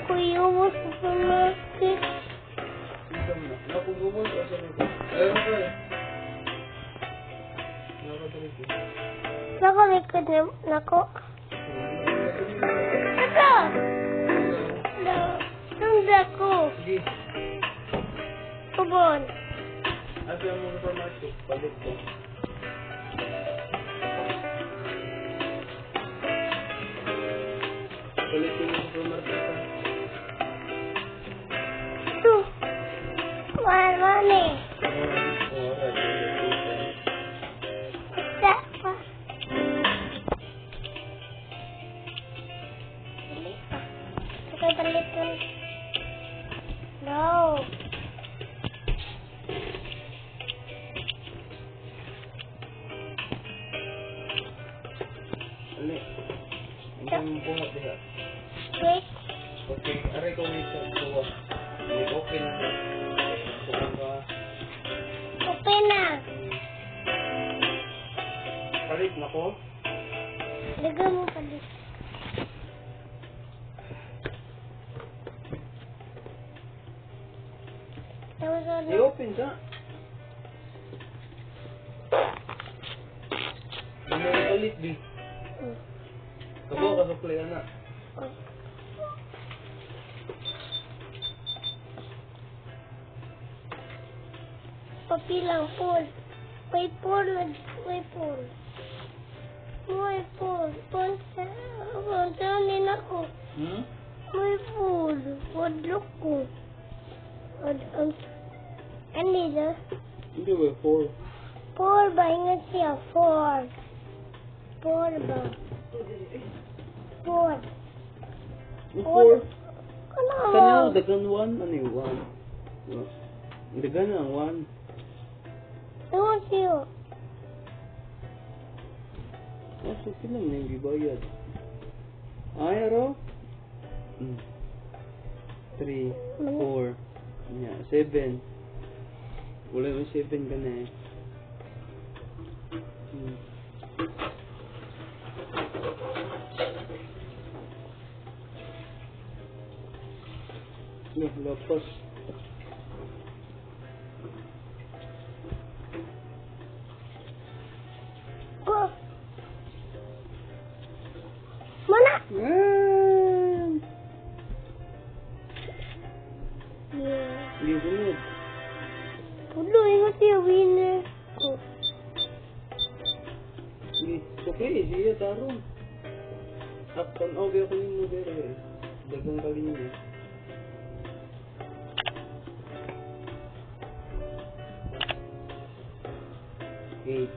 kuya mo sa supermarket. Napugumol ka sa nito. Ayun ka eh. Nakapagalitin. Nakalikod na nako. Ito! Tunda ko. Sige. Kubon. Asa mo sa supermarket? Palit ko. Palit ko sa supermarket ha. Ito. Mahal eh. Isa pa. Dali pa. Okay, balik ko. No. Ali. Hindi mo bungot diha. Wait. Okay, aray ko wait sa tuwa. Okay na. Tuwa ka. Okay na. Palit na ko. Lagyan mo pa dito. I-open sa. Ano yung palit di? Kabo ka sa play na. Papilang pool. May pool. May pool. May pool. Puntanin ako. May pool. Wadlok ko. Kanina. Hindi ba? 4. Pool ba? Ingat siya. 4. Pool ba? 4. 4. Ano mo? Kanya, dagan 1. Ano yung 1? Dagan na 1. Ano siya? So, kailan na yung bibayad? Ay, araw? 3, 4, 7. Wala yung 7 ka na eh. Lapos. Go! Mana? Yeah. Hindi sunod. Pulo, ingat siya. Winner ko. Sige, okay, siya tarong. Takpan, okay ako yung model eh. Dagang kalin niya. Okay.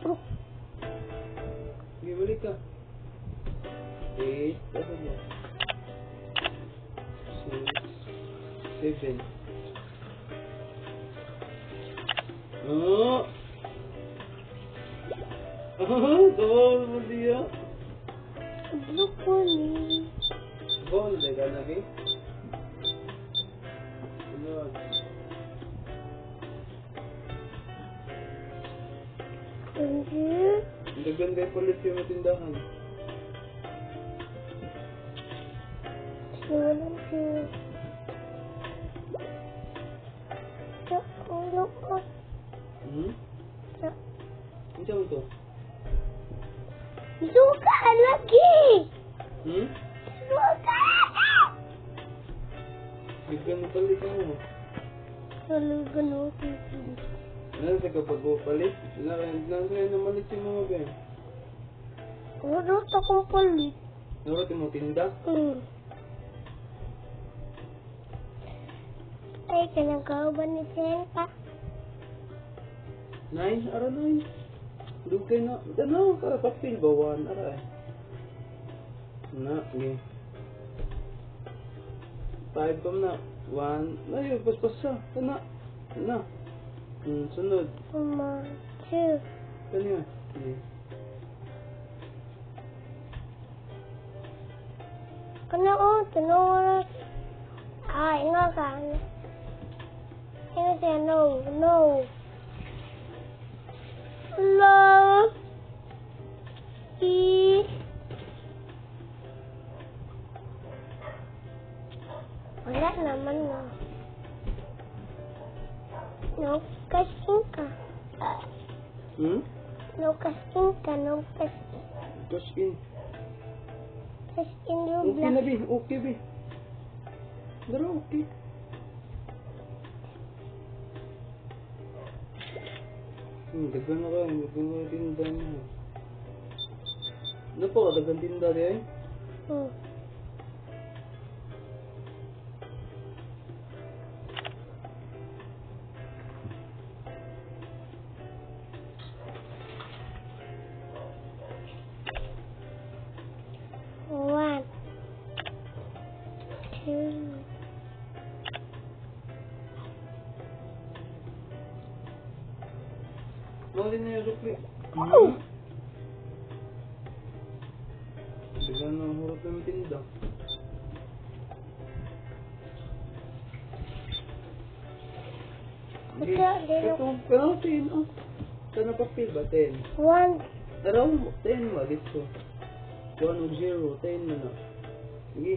Oh. Sige, balik ka. 8, ano mo? 6, 7. Oh! Tawag mo siya. Look ko ni. Bawal na ka na, okay? Sunod. Hindi. Dagan kayo palit yung matindahan. Sunod siya. Ulo ko. Ano mo to? Suka lagi! Suka! Dagan palit mo. Talaga no. Ano sa kapag palit? Nasa na malit yung mga ben? Urot akong palit. Narot mo tinda? Ay, kanagawa ba ni Senta? 9? Ara 9. Dugay na. Ano? Para papil ba? 1. Ara eh. Na, okay. 5 pa na. 1. Ay, paspas sa. Kana. Kana. Sunod. 1, 2. Kanya. Okay. Kana o, tinuro. Inga ka. Inga siya, no. No. Love. Yung press Cash in. in yung Okay na, black. Bi. Okay, Bi. Dara, okay. Dagan na kayo. Dagan na tinda mo. Ano po? Dagan tinda di ay? Hmm. One, two, Mali na yung sukli. Oh! Dagan na hurot ng tinda. Ito, dito. Ito, pero 10, oh. Sana papel ba? 10. One, Daraw mo, 10 ba? Dito. 1 o 0, 10 mo na. Sige.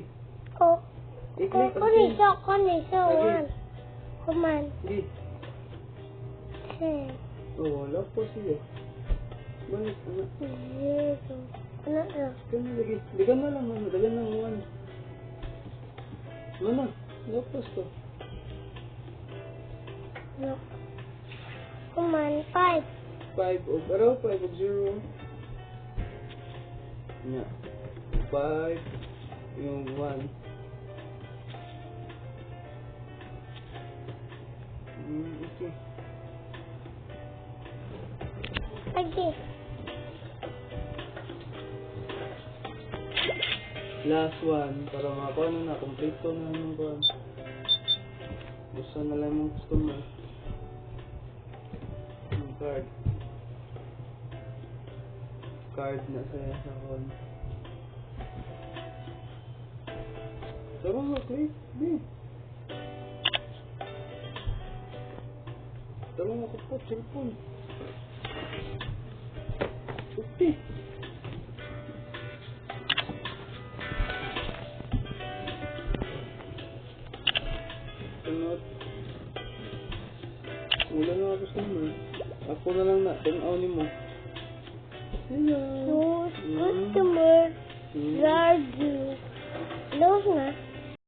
oh, I-click ang 10. kuniso, Lagi. one. Kuman, Sige. ten, Oh, wala po siya. Balik, anak. zero. Ano na? Kano lagi? Dagan na lang, ano? Dagan na lang, 1. Mana? Lapos to. No. Kuman, five. 5 o, daraw, 5 o 0. Nga. 5. Yung 1. Okay. Lagi. Last one, para makakuha na, kompleto na yung kuha. Gusto na lang yung customer. Yung card. Card na saya sa kuha. Tara mo, click. Di. Tara mo, kapot, cellphone. Okay. Sunod. Wala na ako customer. Ako na lang na, tanaw mo. Hello. No customer. Large. Close na.